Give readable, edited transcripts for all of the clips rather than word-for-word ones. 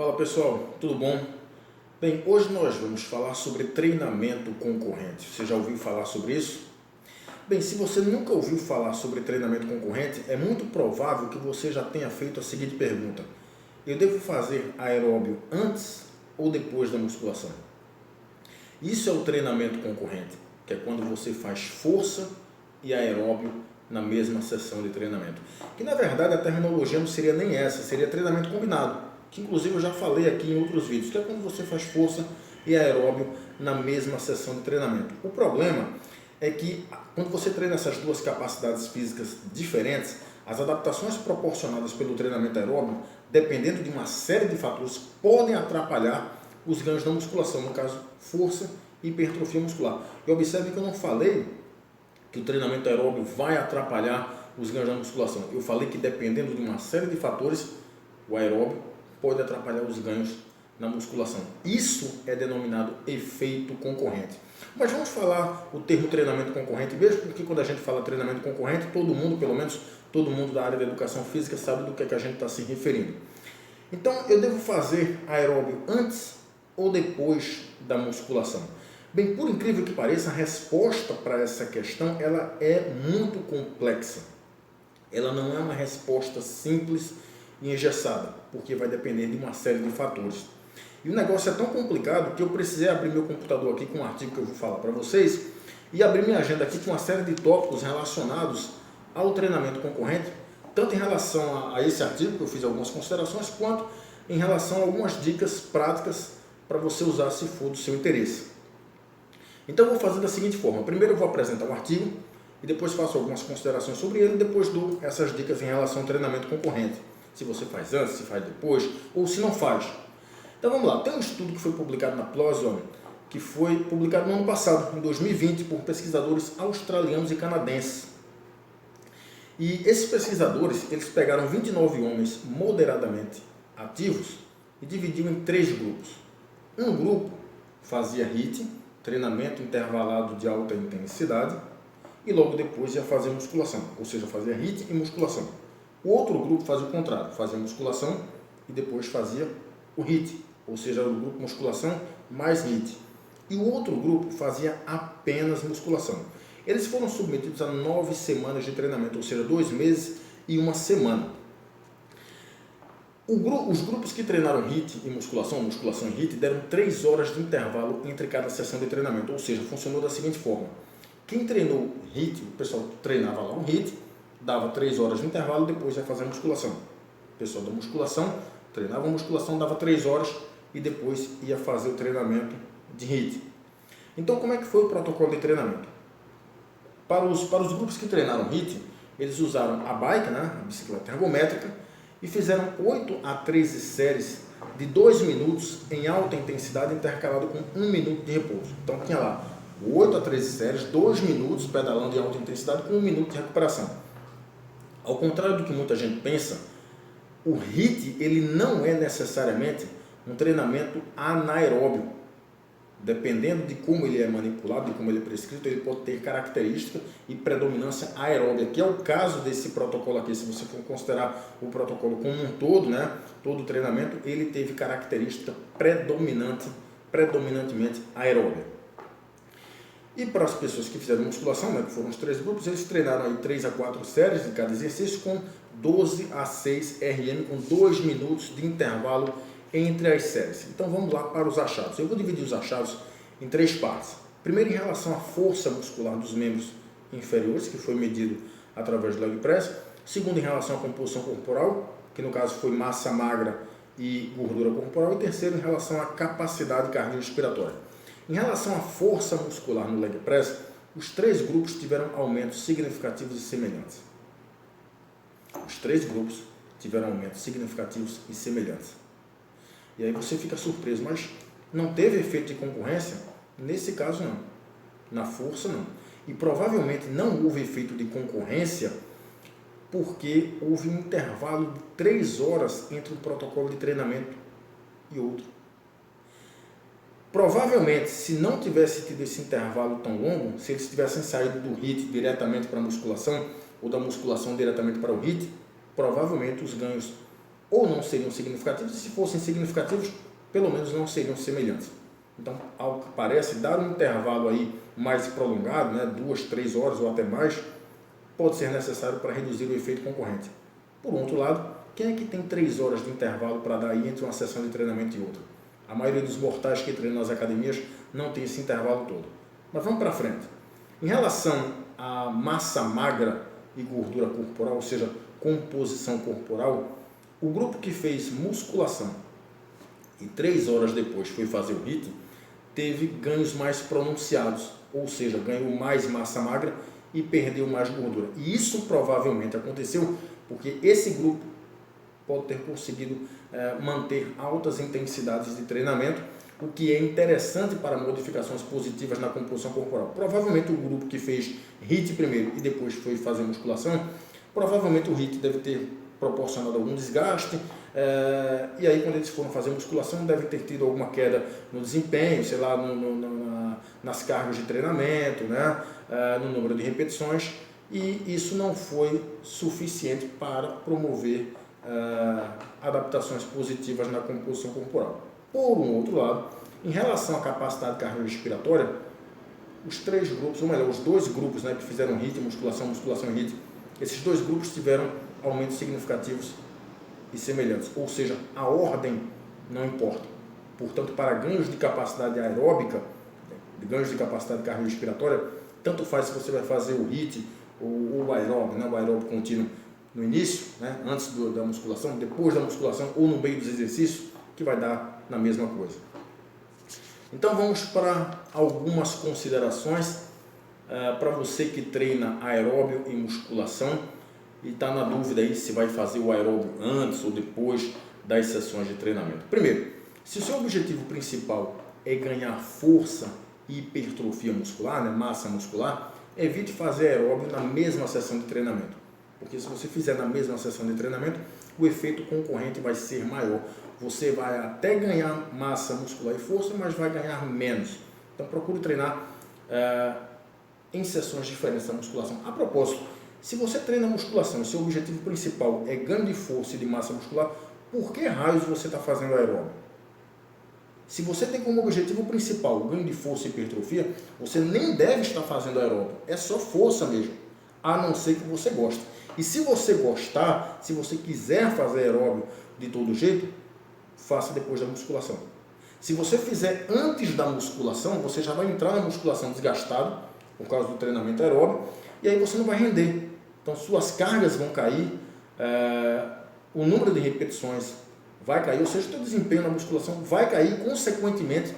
Fala pessoal, tudo bom? Bem, hoje nós vamos falar sobre treinamento concorrente. Você já ouviu falar sobre isso? Bem, se você nunca ouviu falar sobre treinamento concorrente, é muito provável que você já tenha feito a seguinte pergunta: eu devo fazer aeróbio antes ou depois da musculação? Isso é o treinamento concorrente, que é quando você faz força e aeróbio na mesma sessão de treinamento. Que na verdade a terminologia não seria nem essa, seria treinamento combinado, que inclusive eu já falei aqui em outros vídeos, que é quando você faz força e aeróbio na mesma sessão de treinamento. O problema é que quando você treina essas duas capacidades físicas diferentes, as adaptações proporcionadas pelo treinamento aeróbio, dependendo de uma série de fatores, podem atrapalhar os ganhos da musculação, no caso, força e hipertrofia muscular. E observe que eu não falei que o treinamento aeróbio vai atrapalhar os ganhos da musculação. Eu falei que dependendo de uma série de fatores, o aeróbio pode atrapalhar os ganhos na musculação. Isso é denominado efeito concorrente. Mas vamos falar o termo treinamento concorrente mesmo, porque quando a gente fala treinamento concorrente, todo mundo, pelo menos todo mundo da área da educação física, sabe do que é que a gente está se referindo. Então, eu devo fazer aeróbio antes ou depois da musculação? Bem, por incrível que pareça, a resposta para essa questão ela é muito complexa. Ela não é uma resposta simples e engessada, porque vai depender de uma série de fatores. E o negócio é tão complicado que eu precisei abrir meu computador aqui com um artigo que eu vou falar para vocês e abrir minha agenda aqui com uma série de tópicos relacionados ao treinamento concorrente, tanto em relação a esse artigo, que eu fiz algumas considerações, quanto em relação a algumas dicas práticas para você usar se for do seu interesse. Então eu vou fazer da seguinte forma: primeiro eu vou apresentar o artigo e depois faço algumas considerações sobre ele e depois dou essas dicas em relação ao treinamento concorrente. Se você faz antes, se faz depois ou se não faz. Então vamos lá, tem um estudo que foi publicado na PLOS, que foi publicado no ano passado, em 2020, por pesquisadores australianos e canadenses. E esses pesquisadores, eles pegaram 29 homens moderadamente ativos e dividiram em 3 grupos. Um grupo fazia HIIT, treinamento intervalado de alta intensidade, e logo depois ia fazer musculação, ou seja, fazia HIIT e musculação. O outro grupo fazia o contrário, fazia musculação e depois fazia o HIIT, ou seja, o grupo musculação mais HIIT. E o outro grupo fazia apenas musculação. Eles foram submetidos a 9 semanas de treinamento, ou seja, 2 meses e 1 semana. Os grupos que treinaram HIIT e musculação e HIIT, deram 3 horas de intervalo entre cada sessão de treinamento, ou seja, funcionou da seguinte forma: quem treinou HIIT, o pessoal treinava lá um HIIT, dava 3 horas de intervalo e depois ia fazer a musculação. O pessoal da musculação treinava a musculação, dava 3 horas e depois ia fazer o treinamento de HIIT. Então, como é que foi o protocolo de treinamento? Para os grupos que treinaram HIIT, eles usaram a bike, a bicicleta ergométrica, e fizeram 8 a 13 séries de 2 minutos em alta intensidade intercalado com 1 minuto de repouso. Então tinha lá 8 a 13 séries, 2 minutos pedalando em alta intensidade com 1 minuto de recuperação. Ao contrário do que muita gente pensa, o HIIT ele não é necessariamente um treinamento anaeróbio. Dependendo de como ele é manipulado, de como ele é prescrito, ele pode ter característica e predominância aeróbica, que é o caso desse protocolo aqui. Se você for considerar o protocolo como um todo, todo o treinamento, ele teve característica predominantemente aeróbica. E para as pessoas que fizeram musculação, que foram os 3 grupos, eles treinaram aí 3 a 4 séries de cada exercício com 12 a 6 RM, com 2 minutos de intervalo entre as séries. Então vamos lá para os achados. Eu vou dividir os achados em 3 partes. Primeiro, em relação à força muscular dos membros inferiores, que foi medido através do leg press. Segundo, em relação à composição corporal, que no caso foi massa magra e gordura corporal. E terceiro, em relação à capacidade cardiorrespiratória. Em relação à força muscular no leg press, os 3 grupos tiveram aumentos significativos e semelhantes. Os 3 grupos tiveram aumentos significativos e semelhantes. E aí você fica surpreso, mas não teve efeito de concorrência? Nesse caso não. Na força não. E provavelmente não houve efeito de concorrência porque houve um intervalo de 3 horas entre um protocolo de treinamento e outro. Provavelmente, se não tivesse tido esse intervalo tão longo, se eles tivessem saído do HIIT diretamente para a musculação ou da musculação diretamente para o HIIT, provavelmente os ganhos ou não seriam significativos, e se fossem significativos, pelo menos não seriam semelhantes. Então, ao que parece, dar um intervalo aí mais prolongado, né, 2, 3 horas ou até mais, pode ser necessário para reduzir o efeito concorrente. Por outro lado, quem é que tem 3 horas de intervalo para dar aí entre uma sessão de treinamento e outra? A maioria dos mortais que treinam nas academias não tem esse intervalo todo. Mas vamos para frente. Em relação à massa magra e gordura corporal, ou seja, composição corporal, o grupo que fez musculação e 3 horas depois foi fazer o HIIT, teve ganhos mais pronunciados, ou seja, ganhou mais massa magra e perdeu mais gordura. E isso provavelmente aconteceu porque esse grupo pode ter conseguido manter altas intensidades de treinamento, o que é interessante para modificações positivas na composição corporal. Provavelmente o grupo que fez HIIT primeiro e depois foi fazer musculação, provavelmente o HIIT deve ter proporcionado algum desgaste, e aí quando eles foram fazer musculação deve ter tido alguma queda no desempenho, sei lá, nas cargas de treinamento, né, no número de repetições, e isso não foi suficiente para promover adaptações positivas na composição corporal. Por um outro lado, em relação à capacidade cardiorrespiratória, os 3 grupos, ou melhor, os 2 grupos, né, que fizeram HIIT, musculação e HIIT, esses 2 grupos tiveram aumentos significativos e semelhantes, ou seja, a ordem não importa. Portanto, para ganhos de capacidade aeróbica, ganhos de capacidade cardiorrespiratória, tanto faz se você vai fazer o HIIT ou o aeróbico, né, o aeróbico contínuo no início, né, antes da musculação, depois da musculação ou no meio dos exercícios, que vai dar na mesma coisa. Então vamos para algumas considerações para você que treina aeróbio e musculação e está na dúvida aí se vai fazer o aeróbio antes ou depois das sessões de treinamento. Primeiro, se o seu objetivo principal é ganhar força e hipertrofia muscular, né, massa muscular, evite fazer aeróbio na mesma sessão de treinamento. Porque se você fizer na mesma sessão de treinamento, o efeito concorrente vai ser maior. Você vai até ganhar massa muscular e força, mas vai ganhar menos. Então procure treinar em sessões diferentes da musculação. A propósito, se você treina musculação e seu objetivo principal é ganho de força e de massa muscular, por que raios você está fazendo aeróbio? Se você tem como objetivo principal o ganho de força e hipertrofia, você nem deve estar fazendo aeróbio. É só força mesmo, a não ser que você goste. E se você gostar, se você quiser fazer aeróbio de todo jeito, faça depois da musculação. Se você fizer antes da musculação, você já vai entrar na musculação desgastado, por causa do treinamento aeróbio, e aí você não vai render. Então suas cargas vão cair, o número de repetições vai cair, ou seja, o seu desempenho na musculação vai cair, e consequentemente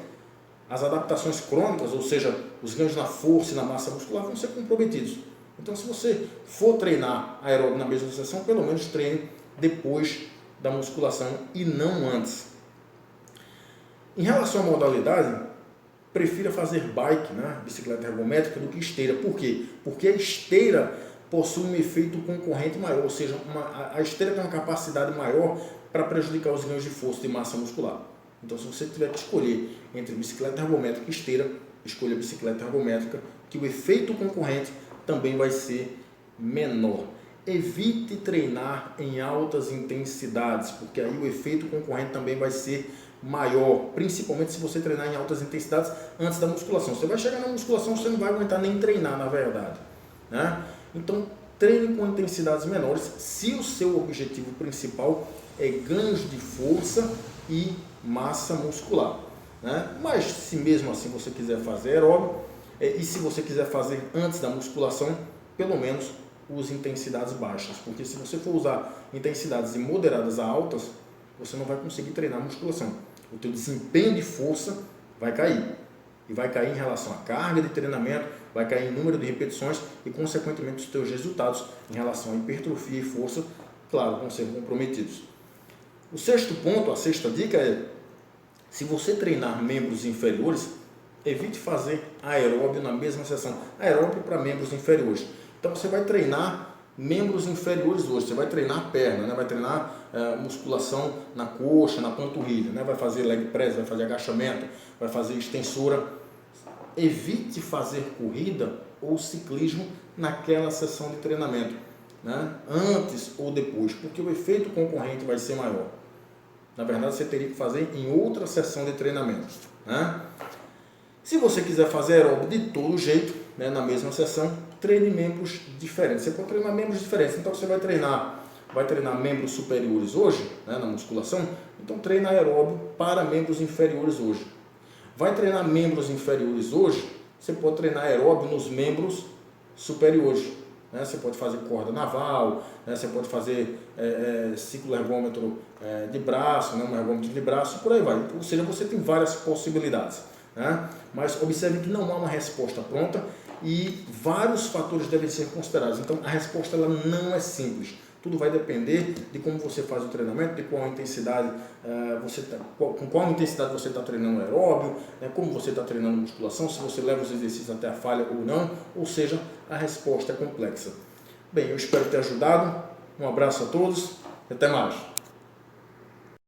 as adaptações crônicas, ou seja, os ganhos na força e na massa muscular vão ser comprometidos. Então, se você for treinar aeróbio na mesma sessão, pelo menos treine depois da musculação e não antes. Em relação à modalidade, prefira fazer bike, né, bicicleta ergométrica, do que esteira. Por quê? Porque a esteira possui um efeito concorrente maior, ou seja, a esteira tem uma capacidade maior para prejudicar os ganhos de força e de massa muscular. Então, se você tiver que escolher entre bicicleta ergométrica e esteira, escolha a bicicleta ergométrica, que o efeito concorrente também vai ser menor. Evite treinar em altas intensidades, porque aí o efeito concorrente também vai ser maior, principalmente se você treinar em altas intensidades antes da musculação. Você vai chegar na musculação, você não vai aguentar nem treinar, na verdade, né? Então, treine com intensidades menores, se o seu objetivo principal é ganhos de força e massa muscular, né? Mas se mesmo assim você quiser fazer aeróbio, e se você quiser fazer antes da musculação, pelo menos use intensidades baixas, porque se você for usar intensidades de moderadas a altas, você não vai conseguir treinar a musculação. O teu desempenho de força vai cair, e vai cair em relação à carga de treinamento, vai cair em número de repetições e, consequentemente, os teus resultados em relação à hipertrofia e força, claro, vão ser comprometidos. O sexto ponto, a sexta dica é, se você treinar membros inferiores, evite fazer aeróbio na mesma sessão. Aeróbio para membros inferiores. Então você vai treinar membros inferiores hoje. Você vai treinar a perna, né? Vai treinar musculação na coxa, na panturrilha, né? Vai fazer leg press, vai fazer agachamento, vai fazer extensura. Evite fazer corrida ou ciclismo naquela sessão de treinamento. né, antes ou depois, porque o efeito concorrente vai ser maior. Na verdade, você teria que fazer em outra sessão de treinamento, né? Se você quiser fazer aeróbio de todo jeito, né, na mesma sessão, treine membros diferentes. Você pode treinar membros diferentes. Então, você vai treinar membros superiores hoje, né, na musculação, então treina aeróbio para membros inferiores hoje. Vai treinar membros inferiores hoje, você pode treinar aeróbio nos membros superiores. Né? Você pode fazer corda naval, né? Você pode fazer ciclo ergômetro de braço, né? Um ergômetro de braço, por aí vai. Ou seja, você tem várias possibilidades. Né? Mas observe que não há uma resposta pronta e vários fatores devem ser considerados. Então, a resposta ela não é simples. Tudo vai depender de como você faz o treinamento, de qual intensidade com qual intensidade você está treinando aeróbio, né, como você está treinando musculação, se você leva os exercícios até a falha ou não, ou seja, a resposta é complexa. Bem, eu espero ter ajudado. Um abraço a todos e até mais.